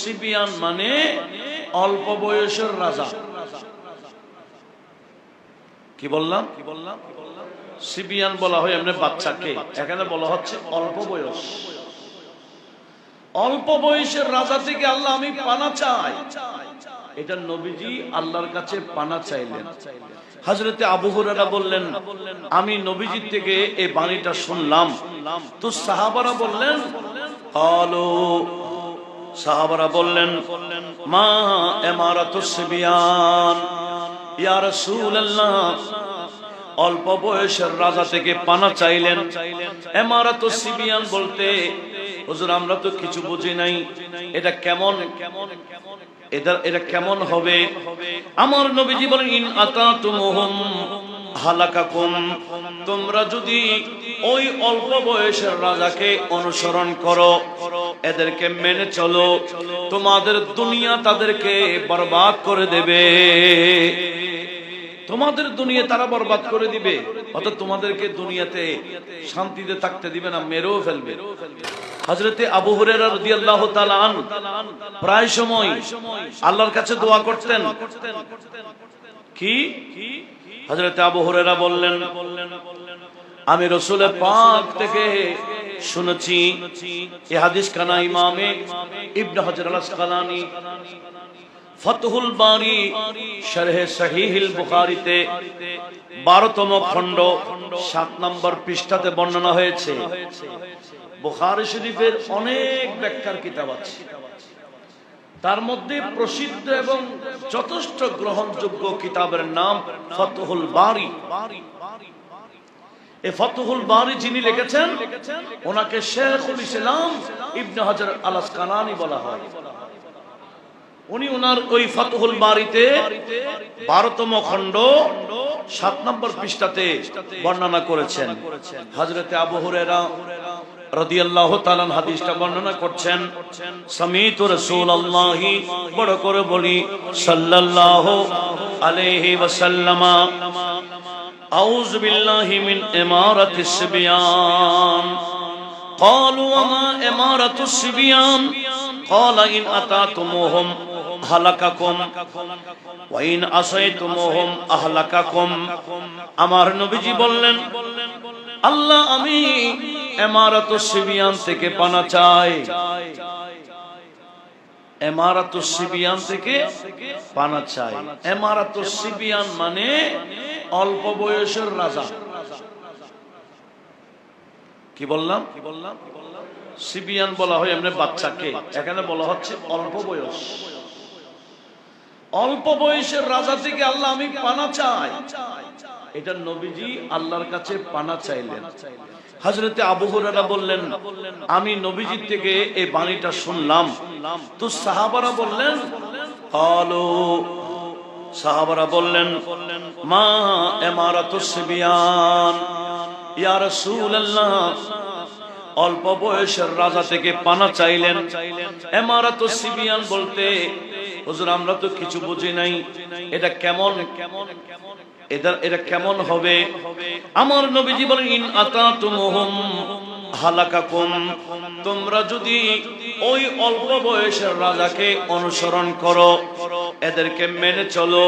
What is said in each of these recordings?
সিবিয়ান মানে অল্প বয়সের রাজা। কি বললাম? সিবিয়ান বলা হয় এমনি বাচ্চাকে, এখানে বলা হচ্ছে অল্প বয়স। অল্প বয়সের রাজা থেকে আল্লাহ আমি পানা চাই। এটা নবীজি আল্লাহর কাছে পানা চাইলেন। হযরতে আবু হুরায়রা বললেন, আমি নবীজির থেকে এই বাণীটা শুনলাম। তো সাহাবারা বললেন, সাহাবারা বললেন, মা ইমারাতুস সিবিয়ান ইয়া রাসূলুল্লাহ। অল্প বয়সের রাজা থেকে পানা চাইলেন। ইমারাতুস সিবিয়ান বলতে হুজুর আমরা তো কিছু বুঝি নাই, এটা কেমন, এটা কেমন হবে? আমার নবীজি বলেন, ইন আতাতুমুহুম হালাকাকুম। তোমরা যদি ওই অল্প বয়সের রাজাকে অনুসরণ করো, এদেরকে মেনে চলো, তোমাদের দুনিয়া তাদেরকে বরবাদ করে দেবে। তোমাদের দুনিয়া তারা বরবাদ করে দিবে, অর্থাৎ তোমাদেরকে দুনিয়াতে শান্তিতে থাকতে দিবে না, মেরেও ফেলবে। হযরতে আবু হুরায়রা রাদিয়াল্লাহু তাআলা আনহু প্রায় সময় আল্লাহর কাছে দোয়া করতেন। কি? হযরতে আবু হুরায়রা বললেন, আমি রাসূলের পাক থেকে শুনেছি। এই হাদিস কানা ইমামে ইবনে হাজার আল আসকালানী ফাতহুল বারি শরহে সহিহুল বুখারীতে 12তম খণ্ড 7 নম্বর পৃষ্ঠাতে বর্ণনা হয়েছে। বুখারী শরীফের অনেক ব্যাখ্যার কিতাব আছে, তার মধ্যে প্রসিদ্ধ এবং যথেষ্ট গ্রহণযোগ্য কিতাবের নাম ফাতহুল বারি। এই ফাতহুল বারি যিনি লিখেছেন ওনাকে শেখুল ইসলাম ইবনে হাজার আল আসকালানী বলা হয়। উনি ওনার ওই ফাতহুল বারিতে 12তম খণ্ড 7 নম্বর পৃষ্ঠাতে বর্ণনা করেছেন। হযরতে আবু হুরায়রা রাদিয়াল্লাহু তাআলা হাদিসটা বর্ণনা করছেন, সামিতু রাসূলুল্লাহি, বড় করে বলি, সাল্লাল্লাহু আলাইহি ওয়াসাল্লাম, আউযু বিল্লাহি মিন ইমারাতিস সিবিয়ান। ক্বালু ওয়া মা ইমারাতুস সিবিয়ান? ক্বালা ইন আতাতুমুহুম হালাকাকুম ওয়া ইন আসাইতুমুহুম আহলাকাকুম। আমার নবীজি বললেন, আল্লাহ আমি ইমারাতুস সিবিয়ান থেকে পানা চাই। ইমারাতুস সিবিয়ান থেকে পানা চাই। ইমারাতুস সিবিয়ান মানে অল্প বয়সের রাজা। কি বললাম? সিবিয়ান বলা হয় এমনি বাচ্চাকে, এখানে বলা হচ্ছে অল্প বয়স। অল্প বয়সের রাজা থেকে আল্লাহ আমি পানা চাই। এটা নবীজি আল্লাহর কাছে পানা চাইলেন। হযরতে আবু হুরায়রা বললেন, আমি নবীজির থেকে এই বাণীটা শুনলাম। তো সাহাবারা বললেন, সাহাবারা বললেন, মা ইমারাতুস সিবিয়ান ইয়া রাসূলুল্লাহ। অল্প বয়সের রাজা থেকে পানা চাইলেন। ইমারাতুস সিবিয়ান বলতে হুজুর আমরা তো কিছু বুঝি নাই, এটা কেমন, এটা কেমন হবে? আমার নবীজি বলেন, ইন আতাতুমুহুম হালাকাকুম। তোমরা যদি ওই অল্প বয়সের রাজাকে অনুসরণ করো, এদেরকে মেনে চলো,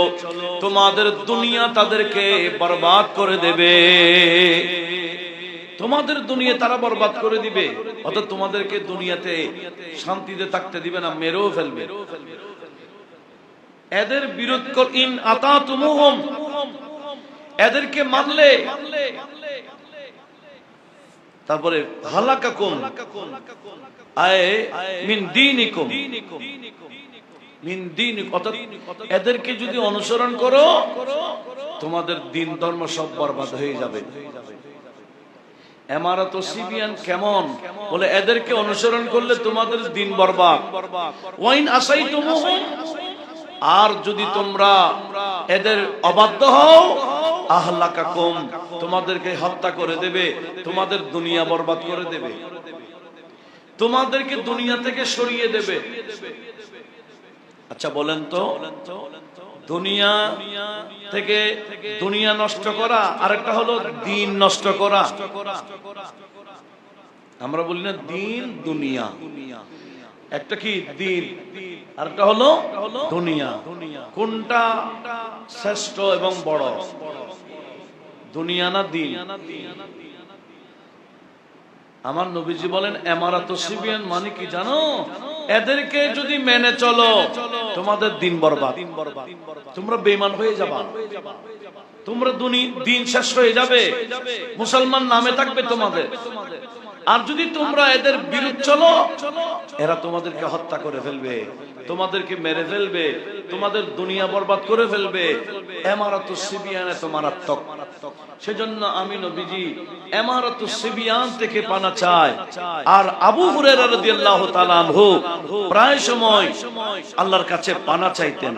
তোমাদের দুনিয়া তাদেরকে বরবাদ করে দেবে। তোমাদের দুনিয়া তারা বরবাদ করে দিবে, অর্থাৎ তোমাদেরকে দুনিয়াতে শান্তিতে থাকতে দিবে না, মেরেও ফেলবে। এদের বিরোধ কর, ইন আতাতুমুহুম, এদেরকে মানলে, তারপরে হালাকাকুম আয় মিন দীনিকুম, মিন দীনিকুম, অর্থাৎ এদেরকে যদি অনুসরণ করো তোমাদের দিন ধর্ম সব বরবাদ হয়ে যাবে। ইমারাতুস সিবিয়ান কেমন? বলে এদেরকে অনুসরণ করলে তোমাদের দিন বরবাদ। ওয়া ইন আসাইতুমুহুম, আর যদি তোমরা এদের অবাধ্য হও, আহলাকাকুম, তোমাদেরকে হত্যা করে দেবে, তোমাদের দুনিয়া বরবাদ করে দেবে, তোমাদেরকে দুনিয়া থেকে সরিয়ে দেবে। আচ্ছা বলেন তো, দুনিয়া থেকে দুনিয়া নষ্ট করা আর একটা হলো দিন নষ্ট করা। আমরা বলি না দিন দুনিয়া, একটা কি দিন, আর একটা হলো দুনিয়া। কোনটা শ্রেষ্ঠ এবং বড়, দুনিয়া না দিন? আমার নবীজি বলেন এমারাতুস সিবিয়ান মানে কি জানো? এদেরকে যদি মেনে চলো তোমাদের দিন বরবাদ, তোমরা বেঈমান হয়ে যাবে, তোমরা দিন শেষ হয়ে যাবে, মুসলমান নামে থাকবে তোমাদের। আর যদি তোমরা এদের বিরুদ্ধে চলো, এরা তোমাদেরকে হত্যা করে ফেলবে, তোমাদেরকে মেরে ফেলবে, তোমাদের দুনিয়া বরবাদ করে ফেলবে। এমারাতুস সিবিয়ান এত মারাত্মক। সেজন্য আমি নবীজি এমারাতুস সিবিয়ান থেকে পানা চাই। আর আবু হুরায়রা রাদিয়াল্লাহু তাআলা আনহু প্রায় সময় আল্লাহর কাছে পানা চাইতেন।